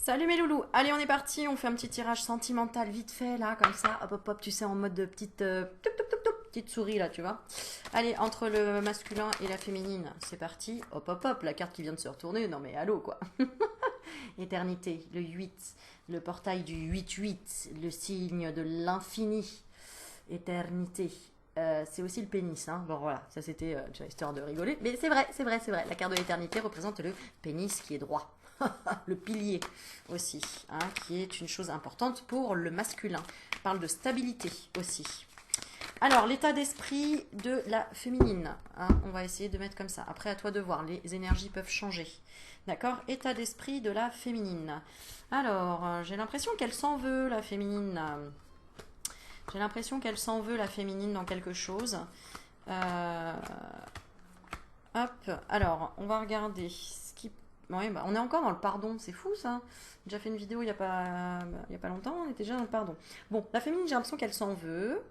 Salut mes loulous, allez on est parti, on fait un petit tirage sentimental vite fait là, comme ça, hop hop hop, tu sais en mode de petite, petite souris là, tu vois. Allez, entre le masculin et la féminine, c'est parti, hop hop hop, la carte qui vient de se retourner, non mais allô quoi. Éternité, le 8, le portail du 8-8, le signe de l'infini, éternité. C'est aussi le pénis, hein. Bon voilà, ça c'était déjà histoire de rigoler, mais c'est vrai, c'est vrai, c'est vrai. La carte de l'éternité représente le pénis qui est droit. Le pilier aussi, hein, qui est une chose importante pour le masculin. On parle de stabilité aussi. Alors, l'état d'esprit de la féminine, hein, on va essayer de mettre comme ça. Après, à toi de voir, les énergies peuvent changer. D'accord. État d'esprit de la féminine. Alors, j'ai l'impression qu'elle s'en veut, la féminine. J'ai l'impression qu'elle s'en veut, la féminine, dans quelque chose. Euh, Hop, alors, on va regarder ce qui... Ouais, bah, on est encore dans le pardon, c'est fou ça. J'ai déjà fait une vidéo il y a pas longtemps, on était déjà dans le pardon. Bon, la féminine, j'ai l'impression qu'elle s'en veut.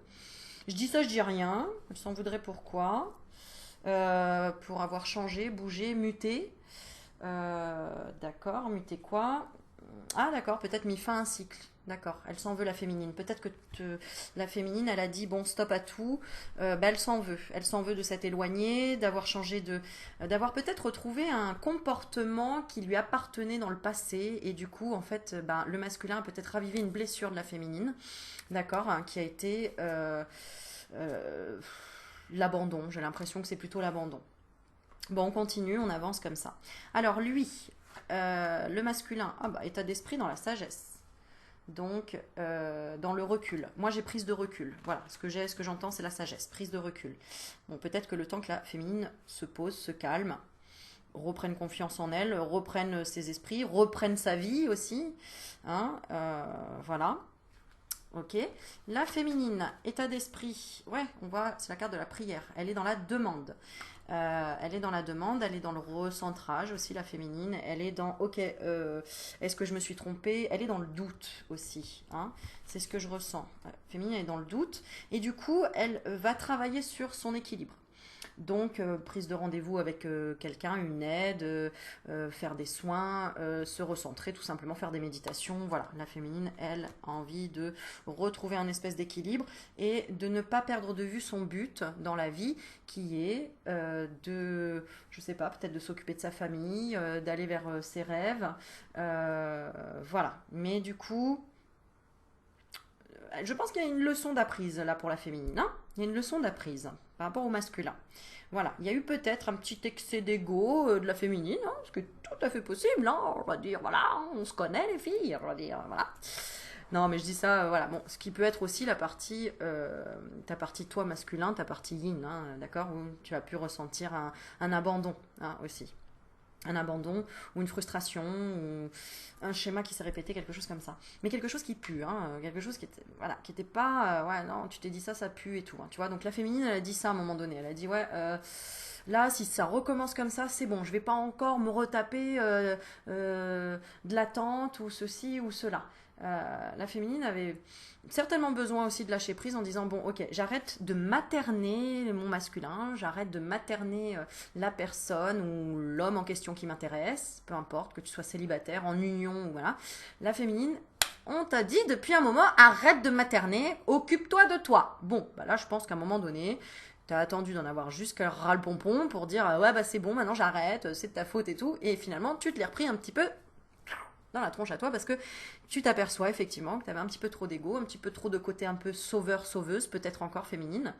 Je dis ça, je dis rien. Elle s'en voudrait pourquoi? Pour avoir changé, bougé, muté. D'accord, muté quoi? Ah d'accord, peut-être mis fin à un cycle. D'accord, elle s'en veut la féminine. Peut-être que la féminine, elle a dit bon stop à tout. Bah, elle s'en veut. Elle s'en veut de s'être éloignée, d'avoir changé d'avoir peut-être retrouvé un comportement qui lui appartenait dans le passé et du coup en fait, bah, le masculin a peut-être ravivé une blessure de la féminine, d'accord, hein, qui a été euh, l'abandon. J'ai l'impression que c'est plutôt l'abandon. Bon, on continue, on avance comme ça. Alors lui, le masculin, ah bah, état d'esprit dans la sagesse. Donc, dans le recul. Moi, j'ai prise de recul. Voilà, ce que j'entends, c'est la sagesse, prise de recul. Bon, peut-être que le temps que la féminine se pose, se calme, reprenne confiance en elle, reprenne ses esprits, reprenne sa vie aussi. Hein, voilà. Ok. La féminine, état d'esprit. Ouais, on voit, c'est la carte de la prière. Elle est dans la demande. Elle est dans la demande, elle est dans le recentrage aussi, la féminine. Elle est dans, ok, est-ce que je me suis trompée? Elle est dans le doute aussi, hein. C'est ce que je ressens. La féminine est dans le doute. Et du coup, elle va travailler sur son équilibre. Donc, prise de rendez-vous avec quelqu'un, une aide, faire des soins, se recentrer, tout simplement faire des méditations. Voilà, la féminine, elle, a envie de retrouver un espèce d'équilibre et de ne pas perdre de vue son but dans la vie, qui est je sais pas, peut-être de s'occuper de sa famille, d'aller vers ses rêves. Voilà. Mais du coup, je pense qu'il y a une leçon d'apprise là pour la féminine, hein. Il y a une leçon d'apprise par rapport au masculin. Voilà, il y a eu peut-être un petit excès d'ego de la féminine, hein, ce qui est tout à fait possible, hein, on va dire, voilà, on se connaît les filles, on va dire, voilà. Non, mais je dis ça, voilà, bon, ce qui peut être aussi la partie, ta partie toi masculin, ta partie yin, hein, d'accord, où tu as pu ressentir un abandon, hein, aussi, un abandon ou une frustration ou un schéma qui s'est répété, quelque chose comme ça. Mais quelque chose qui pue, hein, quelque chose qui était, voilà, qui était pas, ouais, non, tu t'es dit ça, ça pue et tout, hein, tu vois. Donc la féminine, elle a dit ça à un moment donné. Elle a dit, ouais, là, si ça recommence comme ça, c'est bon, je vais pas encore me retaper de l'attente ou ceci ou cela. La féminine avait certainement besoin aussi de lâcher prise en disant bon ok j'arrête de materner mon masculin, j'arrête de materner la personne ou l'homme en question qui m'intéresse, peu importe que tu sois célibataire, en union ou voilà. La féminine, on t'a dit depuis un moment arrête de materner, occupe-toi de toi. Bon bah là je pense qu'à un moment donné t'as attendu d'en avoir jusqu'à ras le pompon pour dire ouais bah c'est bon maintenant j'arrête, c'est de ta faute et tout et finalement tu te l'es repris un petit peu dans la tronche à toi parce que tu t'aperçois effectivement que tu avais un petit peu trop d'ego, un petit peu trop de côté un peu sauveur-sauveuse, peut-être encore féminine.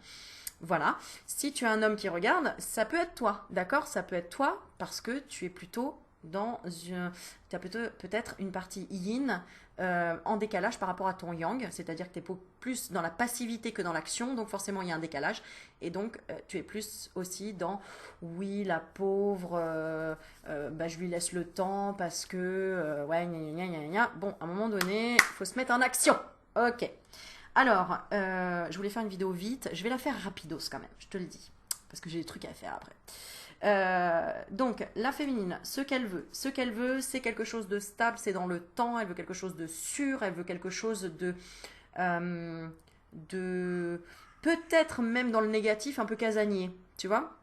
Voilà. Si tu as un homme qui regarde, ça peut être toi, d'accord? Ça peut être toi parce que tu es plutôt dans une... Tu as peut-être une partie yin en décalage par rapport à ton yang, c'est-à-dire que tu es plus dans la passivité que dans l'action, donc forcément il y a un décalage, et donc tu es plus aussi dans oui la pauvre, bah, je lui laisse le temps parce que ouais gna, gna, gna, gna. Bon à un moment donné il faut se mettre en action. Ok. Alors je voulais faire une vidéo vite, je vais la faire rapidos quand même, je te le dis, parce que j'ai des trucs à faire après. Donc, la féminine, ce qu'elle veut, c'est quelque chose de stable, c'est dans le temps, elle veut quelque chose de sûr, elle veut quelque chose euh, de peut-être même dans le négatif, un peu casanier, tu vois,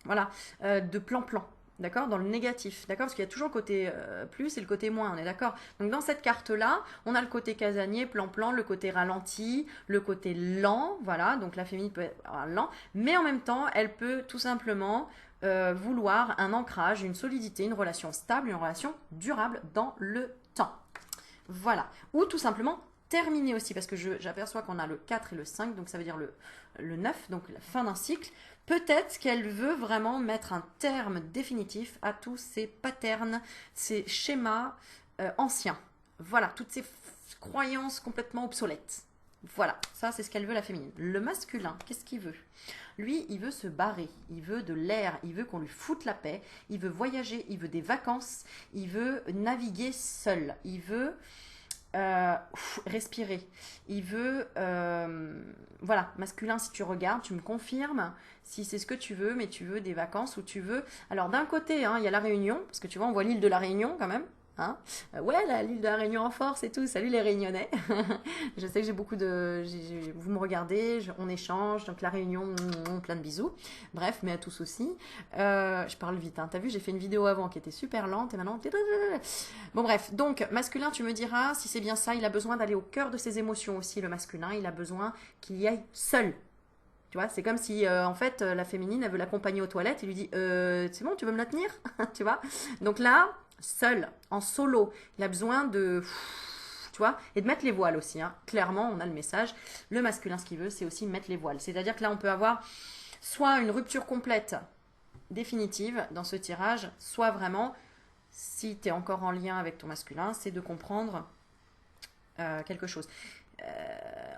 voilà, de plan-plan. d'accord, dans le négatif, d'accord, parce qu'il y a toujours le côté plus et le côté moins, on est d'accord. Donc dans cette carte-là, on a le côté casanier, plan-plan, le côté ralenti, le côté lent, voilà, donc la féminine peut être lent, mais en même temps, elle peut tout simplement vouloir un ancrage, une solidité, une relation stable, une relation durable dans le temps. Voilà, ou tout simplement terminer aussi, parce que j'aperçois qu'on a le 4 et le 5, donc ça veut dire le 9, donc la fin d'un cycle. Peut-être qu'elle veut vraiment mettre un terme définitif à tous ces patterns, ces schémas anciens. Voilà, toutes ces croyances complètement obsolètes. Voilà, ça c'est ce qu'elle veut la féminine. Le masculin, qu'est-ce qu'il veut? Lui, il veut se barrer, il veut de l'air, il veut qu'on lui foute la paix, il veut voyager, il veut des vacances, il veut naviguer seul, il veut respirer. Il veut, voilà, masculin, si tu regardes, tu me confirmes si c'est ce que tu veux, mais tu veux des vacances où tu veux. Alors d'un côté, hein, il y a la Réunion, parce que tu vois, on voit l'île de la Réunion quand même. Hein, ouais, l'île de la Réunion en force et tout. Salut les Réunionnais. Je sais que j'ai beaucoup de. Vous me regardez, on échange. Donc la Réunion, plein de bisous. Bref, mais à tous aussi. Je parle vite. Hein. T'as vu, j'ai fait une vidéo avant qui était super lente et maintenant. Bon, bref. Donc, masculin, tu me diras si c'est bien ça. Il a besoin d'aller au cœur de ses émotions aussi, le masculin. Il a besoin qu'il y aille seul. Tu vois, c'est comme si, en fait, la féminine, elle veut l'accompagner aux toilettes et lui dit c'est bon, tu veux me la tenir? Tu vois? Donc là, seul, en solo, il a besoin de. Tu vois? Et de mettre les voiles aussi. Hein. Clairement, on a le message. Le masculin, ce qu'il veut, c'est aussi mettre les voiles. C'est-à-dire que là, on peut avoir soit une rupture complète, définitive dans ce tirage, soit vraiment, si tu es encore en lien avec ton masculin, c'est de comprendre quelque chose.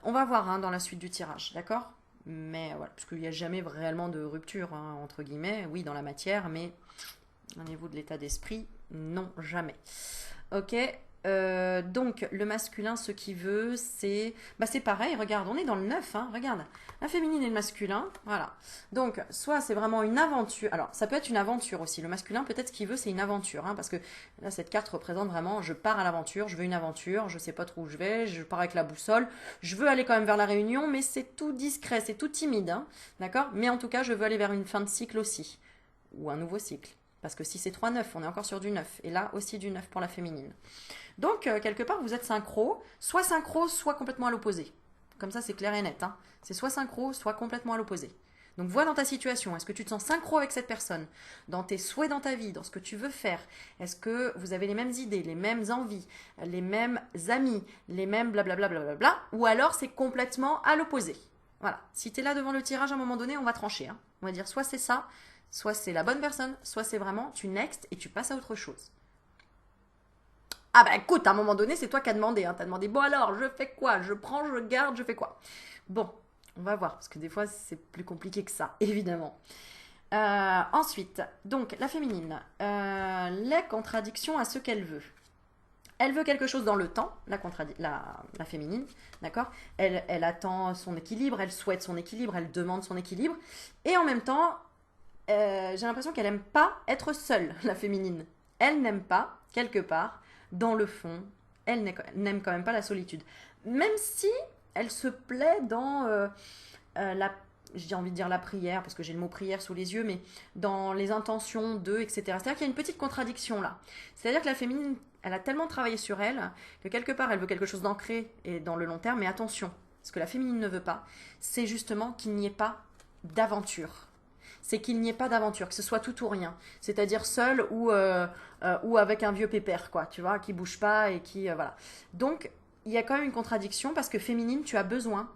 On va voir hein, dans la suite du tirage, d'accord? Mais voilà, parce qu'il n'y a jamais réellement de rupture, hein, entre guillemets, oui, dans la matière, mais au niveau de l'état d'esprit, non, jamais. Ok, donc le masculin, ce qu'il veut, c'est pareil, regarde, on est dans le 9, hein, regarde, la féminine et le masculin, voilà. Donc, soit c'est vraiment une aventure, alors ça peut être une aventure aussi, le masculin, peut-être ce qu'il veut, c'est une aventure, hein, parce que là, cette carte représente vraiment, je pars à l'aventure, je veux une aventure, je sais pas trop où je vais, je pars avec la boussole, je veux aller quand même vers la Réunion, mais c'est tout discret, c'est tout timide, hein, d'accord? Mais en tout cas, je veux aller vers une fin de cycle aussi, ou un nouveau cycle. Parce que si c'est 3-9, on est encore sur du 9. Et là aussi du 9 pour la féminine. Donc, quelque part, vous êtes synchro, soit complètement à l'opposé. Comme ça, c'est clair et net. Hein. C'est soit synchro, soit complètement à l'opposé. Donc, vois dans ta situation, est-ce que tu te sens synchro avec cette personne? Dans tes souhaits dans ta vie, dans ce que tu veux faire? Est-ce que vous avez les mêmes idées, les mêmes envies, les mêmes amis, les mêmes blablabla, blablabla, ou alors c'est complètement à l'opposé? Voilà. Si tu es là devant le tirage, à un moment donné, on va trancher. Hein. On va dire soit c'est ça, soit c'est la bonne personne, soit c'est vraiment tu next et tu passes à autre chose. Ah bah écoute, à un moment donné, c'est toi qui as demandé. Hein. Tu as demandé, bon alors, je fais quoi? Je prends, je garde, je fais quoi? Bon, on va voir, parce que des fois, c'est plus compliqué que ça, évidemment. Ensuite, donc, la féminine. Les contradictions à ce qu'elle veut. Elle veut quelque chose dans le temps, la féminine, d'accord? Elle attend son équilibre, elle souhaite son équilibre, elle demande son équilibre. Et en même temps, j'ai l'impression qu'elle n'aime pas être seule, la féminine. Elle n'aime pas, quelque part, dans le fond, elle n'aime quand même pas la solitude. Même si elle se plaît dans j'ai envie de dire la prière, parce que j'ai le mot prière sous les yeux, mais dans les intentions d'eux, etc. C'est-à-dire qu'il y a une petite contradiction là. C'est-à-dire que la féminine, elle a tellement travaillé sur elle, que quelque part, elle veut quelque chose d'ancré et dans le long terme, mais attention, ce que la féminine ne veut pas, c'est justement qu'il n'y ait pas d'aventure. C'est qu'il n'y ait pas d'aventure, que ce soit tout ou rien. C'est-à-dire seul ou avec un vieux pépère, quoi, tu vois, qui bouge pas et qui... voilà. Donc, il y a quand même une contradiction parce que féminine, tu as besoin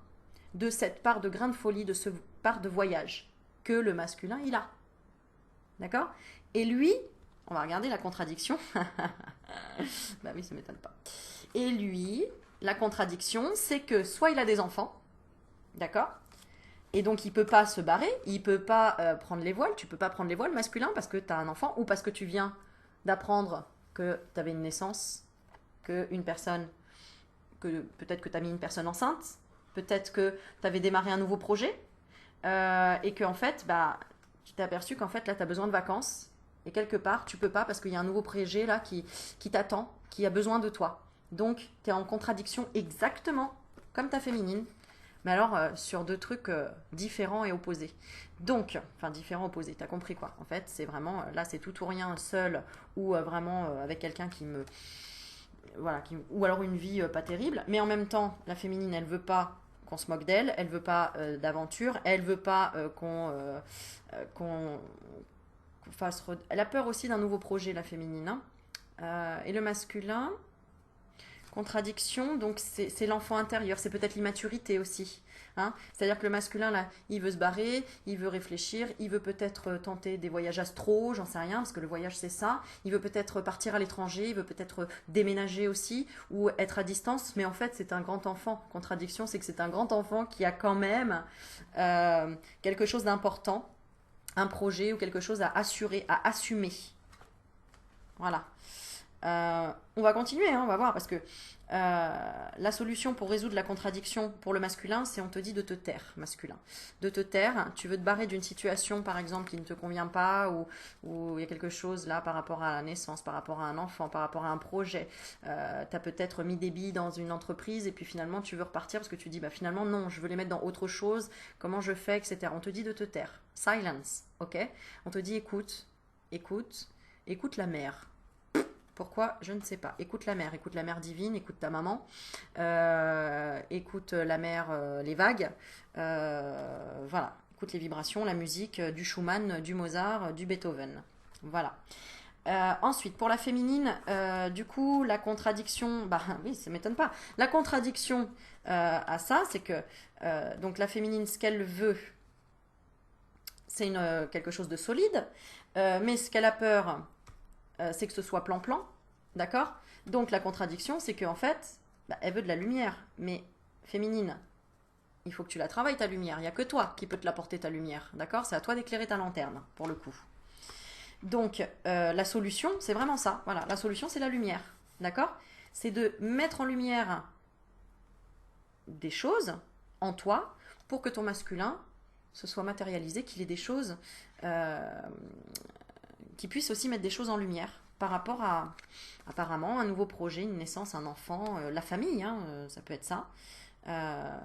de cette part de grain de folie, de ce part de voyage que le masculin, il a. D'accord? Et lui, on va regarder la contradiction. Bah oui, ça m'étonne pas. Et lui, la contradiction, c'est que soit il a des enfants, d'accord? Et donc, il peut pas se barrer, il peut pas prendre les voiles. Tu peux pas prendre les voiles masculins parce que tu as un enfant ou parce que tu viens d'apprendre que tu avais une naissance, que une personne, que peut-être que tu as mis une personne enceinte, peut-être que tu avais démarré un nouveau projet et que en fait, bah, tu t'es aperçu qu'en fait, là, tu as besoin de vacances et quelque part, tu peux pas parce qu'il y a un nouveau projet là qui t'attend, qui a besoin de toi. Donc, tu es en contradiction exactement comme ta féminine. Mais alors, sur deux trucs différents et opposés. Donc, enfin, différents, opposés, t'as compris quoi. En fait, c'est vraiment, là, c'est tout ou rien, seul, ou vraiment avec quelqu'un qui me... Voilà, ou alors une vie pas terrible. Mais en même temps, la féminine, elle veut pas qu'on se moque d'elle, elle veut pas d'aventure, elle veut pas qu'on fasse... Elle a peur aussi d'un nouveau projet, la féminine, hein. Et le masculin, contradiction, donc c'est l'enfant intérieur, c'est peut-être l'immaturité aussi. Hein. C'est-à-dire que le masculin, là, il veut se barrer, il veut réfléchir, il veut peut-être tenter des voyages astraux, j'en sais rien, parce que le voyage c'est ça. Il veut peut-être partir à l'étranger, il veut peut-être déménager aussi, ou être à distance, mais en fait c'est un grand enfant. Contradiction, c'est que c'est un grand enfant qui a quand même quelque chose d'important, un projet ou quelque chose à assurer, à assumer. Voilà. On va continuer, hein, on va voir, parce que la solution pour résoudre la contradiction pour le masculin, c'est on te dit de te taire, masculin. De te taire, tu veux te barrer d'une situation, par exemple, qui ne te convient pas, ou il y a quelque chose là par rapport à la naissance, par rapport à un enfant, par rapport à un projet. Tu as peut-être mis des billes dans une entreprise, et puis finalement tu veux repartir parce que tu dis, bah finalement non, je veux les mettre dans autre chose, comment je fais, etc. On te dit de te taire. Silence, ok. On te dit écoute, écoute, écoute la mère. Pourquoi? Je ne sais pas. Écoute la mère divine, écoute ta maman, écoute la mer, les vagues, voilà, écoute les vibrations, la musique du Schumann, du Mozart, du Beethoven. Voilà. Ensuite, pour la féminine, du coup, la contradiction, bah oui, ça m'étonne pas. La contradiction à ça, c'est que donc la féminine, ce qu'elle veut, c'est quelque chose de solide, mais ce qu'elle a peur, c'est que ce soit plan-plan, d'accord? Donc la contradiction, c'est qu'en fait, bah, elle veut de la lumière, mais féminine. Il faut que tu la travailles, ta lumière. Il n'y a que toi qui peux te l'apporter, ta lumière, d'accord? C'est à toi d'éclairer ta lanterne, pour le coup. Donc la solution, c'est vraiment ça. Voilà, la solution, c'est la lumière, d'accord? C'est de mettre en lumière des choses en toi pour que ton masculin se soit matérialisé, qu'il ait des choses qui puisse aussi mettre des choses en lumière par rapport à, apparemment, un nouveau projet, une naissance, un enfant, la famille, hein, ça peut être ça, euh,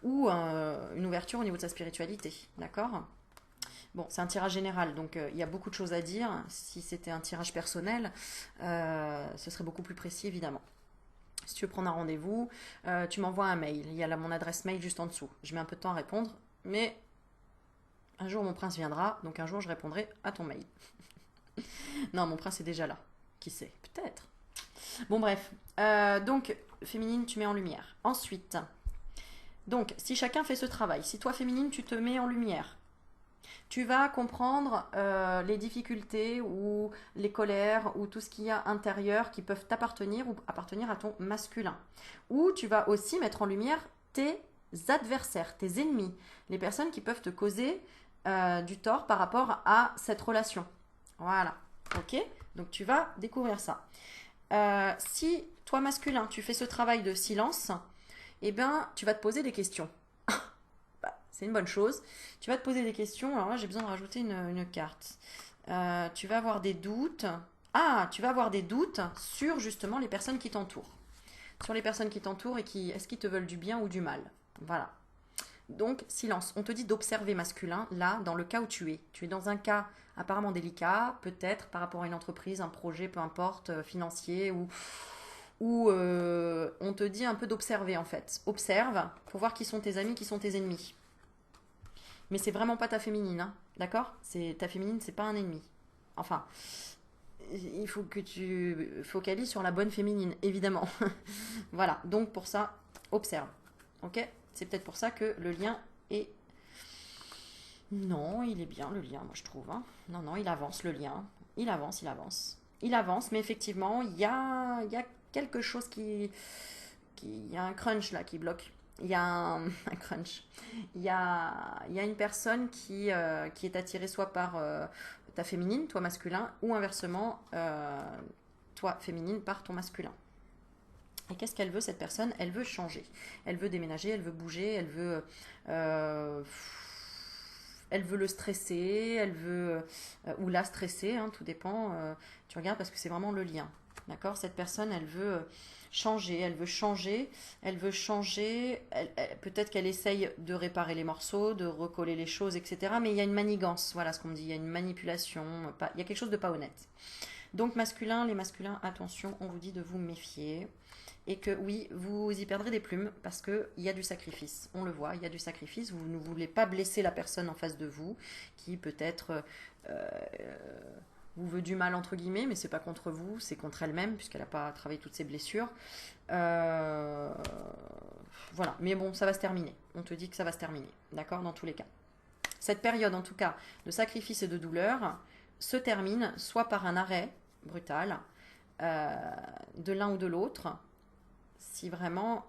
ou une ouverture au niveau de sa spiritualité, d'accord? Bon, c'est un tirage général, donc il y a beaucoup de choses à dire. Si c'était un tirage personnel, ce serait beaucoup plus précis, évidemment. Si tu veux prendre un rendez-vous, tu m'envoies un mail. Il y a là mon adresse mail juste en dessous. Je mets un peu de temps à répondre, mais un jour mon prince viendra, donc un jour je répondrai à ton mail. Non, mon prince est déjà là. Qui sait? Peut-être. Bon, bref. Donc, féminine, tu mets en lumière. Ensuite, donc, si chacun fait ce travail, si toi, féminine, tu te mets en lumière, tu vas comprendre les difficultés ou les colères ou tout ce qu'il y a intérieur qui peuvent t'appartenir ou appartenir à ton masculin. Ou tu vas aussi mettre en lumière tes adversaires, tes ennemis, les personnes qui peuvent te causer du tort par rapport à cette relation. Voilà, ok? Donc tu vas découvrir ça. Si toi masculin, tu fais ce travail de silence, eh bien, tu vas te poser des questions. Bah, c'est une bonne chose. Tu vas te poser des questions. Alors là, j'ai besoin de rajouter une carte. Tu vas avoir des doutes. Ah, tu vas avoir des doutes sur justement les personnes qui t'entourent. Sur les personnes qui t'entourent et qui, est-ce qu'ils te veulent du bien ou du mal? Voilà. Donc, silence. On te dit d'observer masculin, là, dans le cas où tu es. Tu es dans un cas apparemment délicat, peut-être par rapport à une entreprise, un projet, peu importe, financier, ou on te dit un peu d'observer en fait. Observe pour voir qui sont tes amis, qui sont tes ennemis. Mais c'est vraiment pas ta féminine, hein, d'accord? Ta féminine, c'est pas un ennemi. Enfin, il faut que tu focalises sur la bonne féminine, évidemment. Voilà, donc pour ça, observe. Ok? C'est peut-être pour ça que le lien est... Non, il est bien le lien, moi je trouve, hein. Non, non, il avance le lien. Il avance, il avance. Il avance, mais effectivement, il y a quelque chose il y a un crunch là qui bloque. Il y a un crunch. Il y a une personne qui est attirée soit par ta féminine, toi masculin, ou inversement, toi féminine par ton masculin. Et qu'est-ce qu'elle veut, cette personne? Elle veut changer. Elle veut déménager, elle veut bouger, euh, elle veut le stresser, elle veut... ou la stresser, hein, tout dépend. Tu regardes parce que c'est vraiment le lien. D'accord? Cette personne, elle veut changer, elle veut changer, elle veut changer. Peut-être qu'elle essaye de réparer les morceaux, de recoller les choses, etc. Mais il y a une manigance, voilà ce qu'on me dit. Il y a une manipulation, il y a quelque chose de pas honnête. Donc masculin, les masculins, attention, on vous dit de vous méfier. Et que oui, vous y perdrez des plumes parce qu'il y a du sacrifice. On le voit, il y a du sacrifice. Vous ne voulez pas blesser la personne en face de vous qui peut-être vous veut du mal entre guillemets, mais c'est pas contre vous, c'est contre elle-même puisqu'elle n'a pas travaillé toutes ses blessures. Voilà, mais bon, ça va se terminer. On te dit que ça va se terminer, d'accord, dans tous les cas. Cette période, en tout cas, de sacrifice et de douleur se termine soit par un arrêt brutal de l'un ou de l'autre. Si vraiment,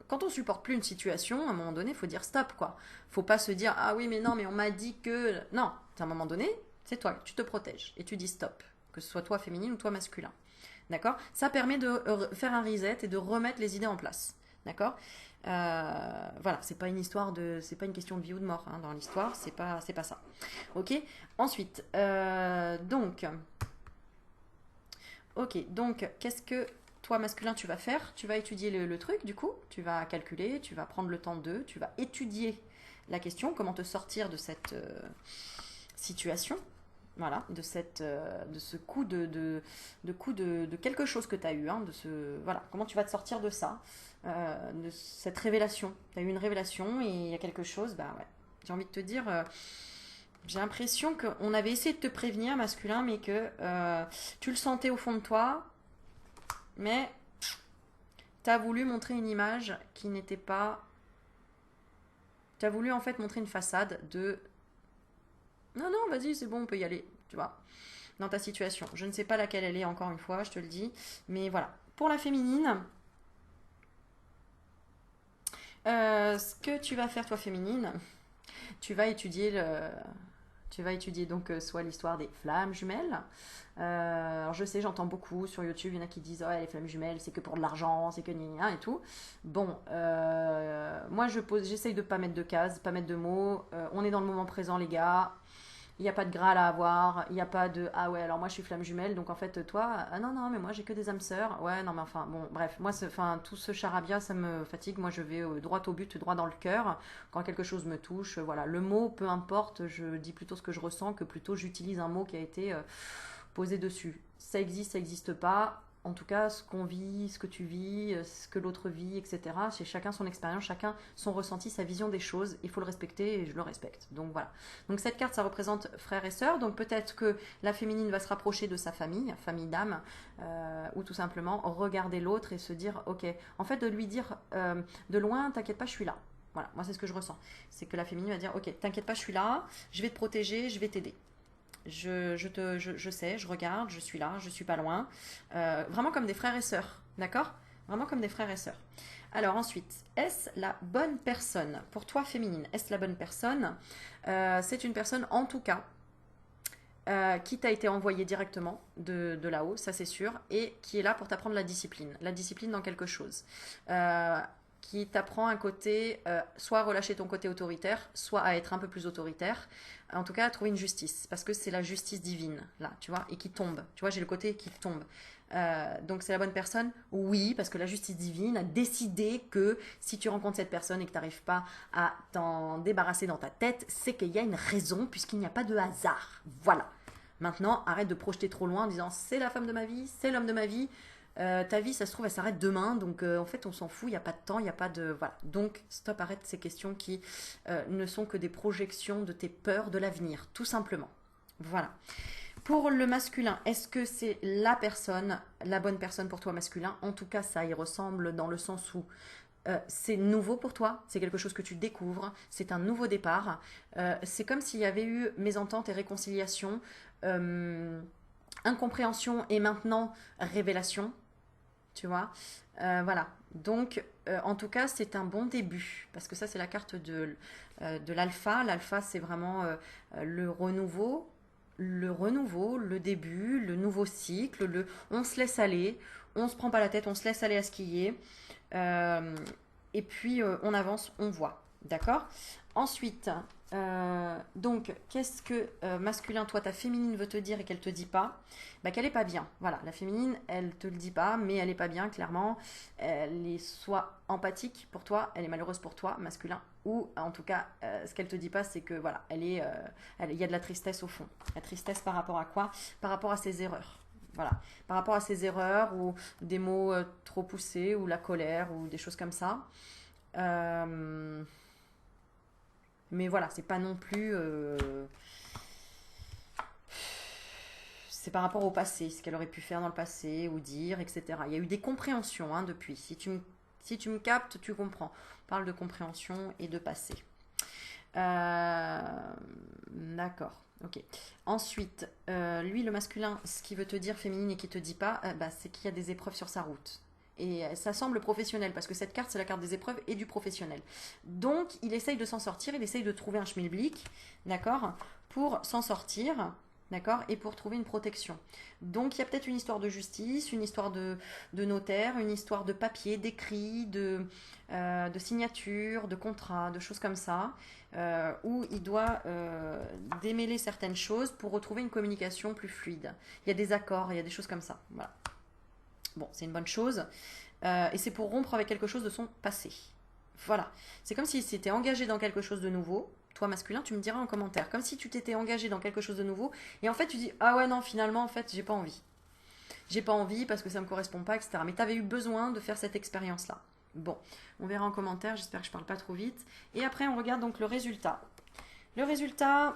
quand on supporte plus une situation, à un moment donné, il faut dire stop, quoi. Faut pas se dire ah oui mais non mais on m'a dit que non. À un moment donné, c'est toi, tu te protèges et tu dis stop, que ce soit toi féminine ou toi masculin. D'accord? Ça permet de faire un reset et de remettre les idées en place. D'accord? Voilà, c'est pas une histoire de, c'est pas une question de vie ou de mort hein, dans l'histoire, c'est pas ça. Ok. Ensuite, donc, qu'est-ce que toi masculin tu vas faire? Tu vas étudier le truc du coup, tu vas calculer, tu vas prendre le temps tu vas étudier la question, comment te sortir de cette situation. Voilà, de ce coup de quelque chose que tu as eu, hein, voilà, comment tu vas te sortir de ça, de cette révélation. Tu as eu une révélation et il y a quelque chose, bah ouais, j'ai envie de te dire, j'ai l'impression qu'on avait essayé de te prévenir, masculin, mais que tu le sentais au fond de toi, mais tu as voulu montrer une image qui n'était pas... Tu as voulu en fait montrer une façade de... Non, non, vas-y, c'est bon, on peut y aller, tu vois, dans ta situation. Je ne sais pas laquelle elle est, encore une fois, je te le dis. Mais voilà. Pour la féminine, ce que tu vas faire, toi, féminine, tu vas étudier donc soit l'histoire des flammes jumelles. Alors je sais, j'entends beaucoup sur YouTube, il y en a qui disent oh, les flammes jumelles, c'est que pour de l'argent, c'est que gna et tout. Bon, moi j'essaye de pas mettre de cases, pas mettre de mots. On est dans le moment présent, les gars. Il n'y a pas de Graal à avoir, il n'y a pas de ah ouais, alors moi je suis flamme jumelle, donc en fait toi, ah non, non, mais moi j'ai que des âmes sœurs. Ouais, non, mais enfin, bon, bref, moi, tout ce charabia, ça me fatigue. Moi je vais droit au but, droit dans le cœur. Quand quelque chose me touche, voilà, le mot, peu importe, je dis plutôt ce que je ressens que plutôt j'utilise un mot qui a été posé dessus. Ça n'existe pas. En tout cas, ce qu'on vit, ce que tu vis, ce que l'autre vit, etc. C'est chacun son expérience, chacun son ressenti, sa vision des choses. Il faut le respecter et je le respecte. Donc voilà. Donc cette carte, ça représente frères et sœurs. Donc peut-être que la féminine va se rapprocher de sa famille, famille d'âme, ou tout simplement regarder l'autre et se dire, ok, en fait de lui dire de loin, t'inquiète pas, je suis là. Voilà, moi c'est ce que je ressens. C'est que la féminine va dire, ok, t'inquiète pas, je suis là, je vais te protéger, je vais t'aider. Je sais, je regarde, je suis là, je suis pas loin. Vraiment comme des frères et sœurs, d'accord? Vraiment comme des frères et sœurs. Alors ensuite, est-ce la bonne personne pour toi féminine? Est-ce la bonne personne? C'est une personne en tout cas qui t'a été envoyée directement de là-haut, ça c'est sûr, et qui est là pour t'apprendre la discipline dans quelque chose. Qui t'apprend un côté, soit à relâcher ton côté autoritaire, soit à être un peu plus autoritaire, en tout cas à trouver une justice, parce que c'est la justice divine, là, tu vois, et qui tombe, tu vois, j'ai le côté qui tombe. Donc c'est la bonne personne? Oui, parce que la justice divine a décidé que si tu rencontres cette personne et que tu n'arrives pas à t'en débarrasser dans ta tête, c'est qu'il y a une raison, puisqu'il n'y a pas de hasard. Voilà. Maintenant, arrête de projeter trop loin en disant c'est la femme de ma vie, c'est l'homme de ma vie. Ta vie, ça se trouve, elle s'arrête demain. Donc, en fait, on s'en fout. Il n'y a pas de temps, il n'y a pas de... Voilà. Donc, stop, arrête ces questions qui ne sont que des projections de tes peurs de l'avenir, tout simplement. Voilà. Pour le masculin, est-ce que c'est la personne, la bonne personne pour toi masculin? En tout cas, ça y ressemble dans le sens où c'est nouveau pour toi, c'est quelque chose que tu découvres, c'est un nouveau départ. C'est comme s'il y avait eu mésentente et réconciliation, incompréhension et maintenant révélation. Tu vois, voilà. Donc, en tout cas, c'est un bon début. Parce que ça, c'est la carte de l'alpha. L'alpha, c'est vraiment le renouveau, le début, le nouveau cycle. On se laisse aller, on se prend pas la tête, on se laisse aller à ce qui est. Et puis, on avance, on voit. D'accord? Ensuite, Donc, qu'est-ce que masculin, toi, ta féminine veut te dire et qu'elle te dit pas? Bah, qu'elle est pas bien. Voilà, la féminine, elle te le dit pas, mais elle est pas bien, clairement. Elle est soit empathique pour toi, elle est malheureuse pour toi, masculin, ou en tout cas, ce qu'elle te dit pas, c'est que voilà, il y a de la tristesse au fond. La tristesse par rapport à quoi? Par rapport à ses erreurs. Voilà, par rapport à ses erreurs ou des mots trop poussés ou la colère ou des choses comme ça. Euh, mais voilà, c'est pas non plus. C'est par rapport au passé, ce qu'elle aurait pu faire dans le passé ou dire, etc. Il y a eu des compréhensions hein, depuis. Si tu me captes, tu comprends. On parle de compréhension et de passé. Euh, D'accord. Ok. Ensuite, lui, le masculin, ce qui veut te dire féminine et qui te dit pas, bah, c'est qu'il y a des épreuves sur sa route. Et ça semble professionnel parce que cette carte, c'est la carte des épreuves et du professionnel. Donc, il essaye de s'en sortir, il essaye de trouver un schmilblick, d'accord, pour s'en sortir, d'accord, et pour trouver une protection. Donc, il y a peut-être une histoire de justice, une histoire de notaire, une histoire de papier, d'écrit, de signature, de contrat, de choses comme ça où il doit démêler certaines choses pour retrouver une communication plus fluide. Il y a des accords, il y a des choses comme ça. Voilà. Bon, c'est une bonne chose. Et c'est pour rompre avec quelque chose de son passé. Voilà. C'est comme s'il s'était engagé dans quelque chose de nouveau. Toi, masculin, tu me diras en commentaire. Comme si tu t'étais engagé dans quelque chose de nouveau. Et en fait, tu dis, ah ouais, non, finalement, en fait, j'ai pas envie. J'ai pas envie parce que ça me correspond pas, etc. Mais tu avais eu besoin de faire cette expérience-là. Bon, on verra en commentaire, j'espère que je parle pas trop vite. Et après, on regarde donc le résultat. Le résultat.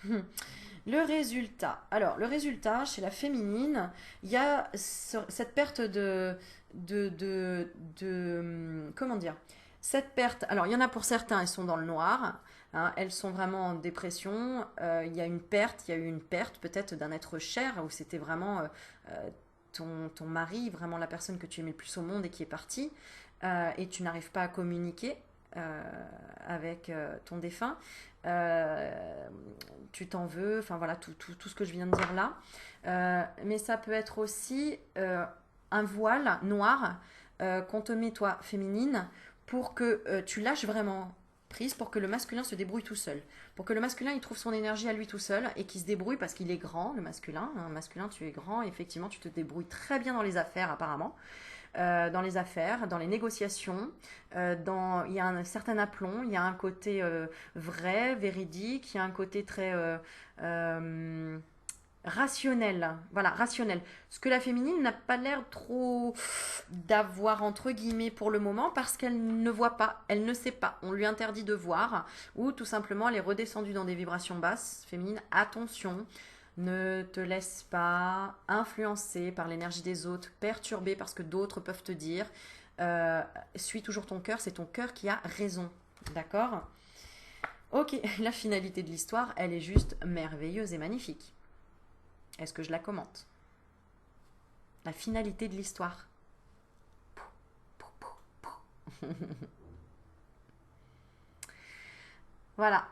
Le résultat. Alors, le résultat, chez la féminine, il y a cette perte comment dire? Cette perte. Alors, il y en a pour certains, elles sont dans le noir. Hein, elles sont vraiment en dépression. Il y a une perte, il y a eu une perte peut-être d'un être cher où c'était vraiment ton mari, vraiment la personne que tu aimais le plus au monde et qui est partie. Et tu n'arrives pas à communiquer avec ton défunt. Euh, Tu t'en veux, enfin voilà, tout ce que je viens de dire là. Mais ça peut être aussi un voile noir qu'on te met, toi, féminine, pour que tu lâches vraiment prise, pour que le masculin se débrouille tout seul. Pour que le masculin, il trouve son énergie à lui tout seul et qu'il se débrouille parce qu'il est grand, le masculin. Un masculin, tu es grand, et effectivement, tu te débrouilles très bien dans les affaires, apparemment. Dans les affaires, dans les négociations, il y a un certain aplomb, il y a un côté vrai, véridique, il y a un côté très euh, rationnel. Voilà, rationnel. Ce que la féminine n'a pas l'air trop d'avoir entre guillemets pour le moment parce qu'elle ne voit pas, elle ne sait pas. On lui interdit de voir ou tout simplement elle est redescendue dans des vibrations basses. Féminine, attention. Ne te laisse pas influencer par l'énergie des autres, perturber parce que d'autres peuvent te dire. Suis toujours ton cœur, c'est ton cœur qui a raison. D'accord? Ok, la finalité de l'histoire, elle est juste merveilleuse et magnifique. Est-ce que je la commente? La finalité de l'histoire. Voilà,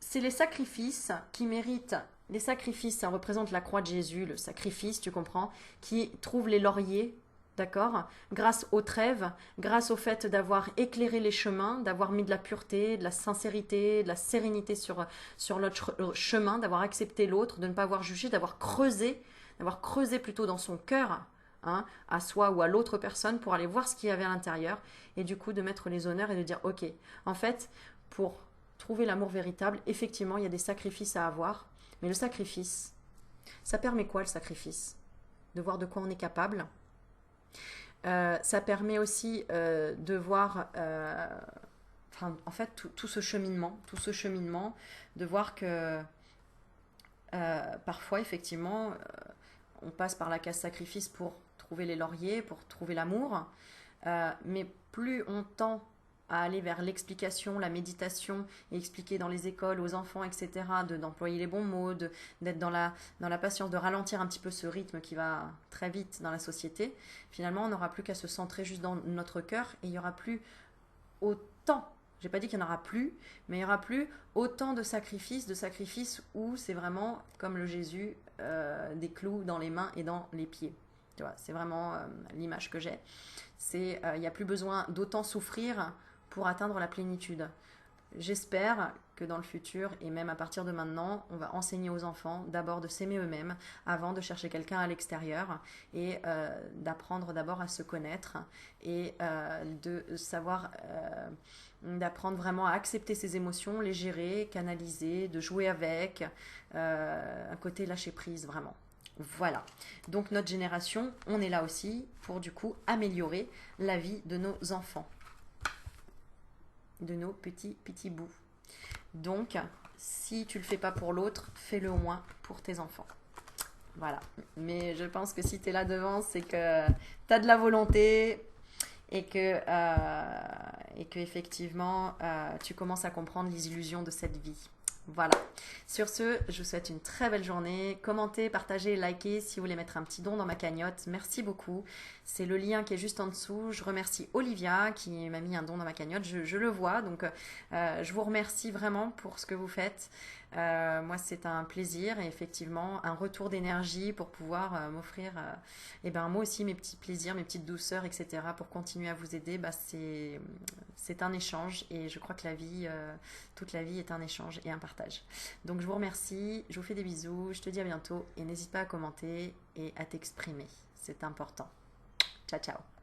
c'est les sacrifices qui méritent. Les sacrifices, ça représente la croix de Jésus, le sacrifice, tu comprends, qui trouve les lauriers, d'accord, grâce aux trêves, grâce au fait d'avoir éclairé les chemins, d'avoir mis de la pureté, de la sincérité, de la sérénité sur notre chemin, d'avoir accepté l'autre, de ne pas avoir jugé, d'avoir creusé plutôt dans son cœur, hein, à soi ou à l'autre personne pour aller voir ce qu'il y avait à l'intérieur et du coup de mettre les honneurs et de dire ok, en fait, pour trouver l'amour véritable, effectivement, il y a des sacrifices à avoir. Mais le sacrifice, ça permet quoi le sacrifice? De voir de quoi on est capable. Ça permet aussi de voir, en fait, tout ce cheminement, de voir que parfois, effectivement, on passe par la case sacrifice pour trouver les lauriers, pour trouver l'amour. Mais plus on tend à aller vers l'explication, la méditation, et expliquer dans les écoles aux enfants, etc., d'employer les bons mots, d'être dans la patience, de ralentir un petit peu ce rythme qui va très vite dans la société, finalement, on n'aura plus qu'à se centrer juste dans notre cœur et il n'y aura plus autant, j'ai pas dit qu'il n'y en aura plus, mais il n'y aura plus autant de sacrifices où c'est vraiment comme le Jésus, des clous dans les mains et dans les pieds. Tu vois, c'est vraiment l'image que j'ai. Il n'y a plus besoin d'autant souffrir pour atteindre la plénitude. j'espère que dans le futur, et même à partir de maintenant, on va enseigner aux enfants d'abord de s'aimer eux-mêmes avant de chercher quelqu'un à l'extérieur et d'apprendre d'abord à se connaître et de savoir, d'apprendre vraiment à accepter ses émotions, les gérer, canaliser, de jouer avec, un côté lâcher prise vraiment. Voilà. Donc notre génération, on est là aussi pour du coup améliorer la vie de nos enfants, de nos petits bouts. Donc, si tu le fais pas pour l'autre, fais-le au moins pour tes enfants. Voilà. Mais je pense que si tu es là devant, c'est que tu as de la volonté et que effectivement, tu commences à comprendre les illusions de cette vie. Voilà. Sur ce, je vous souhaite une très belle journée. Commentez, partagez, likez si vous voulez mettre un petit don dans ma cagnotte. Merci beaucoup. C'est le lien qui est juste en dessous. Je remercie Olivia qui m'a mis un don dans ma cagnotte. Je le vois. Donc, je vous remercie vraiment pour ce que vous faites. Moi, c'est un plaisir et effectivement un retour d'énergie pour pouvoir m'offrir et ben, moi aussi mes petits plaisirs, mes petites douceurs, etc. pour continuer à vous aider. Bah, c'est un échange et je crois que la vie, toute la vie est un échange et un partage. Donc, je vous remercie, je vous fais des bisous, je te dis à bientôt et n'hésite pas à commenter et à t'exprimer. C'est important. Ciao, ciao.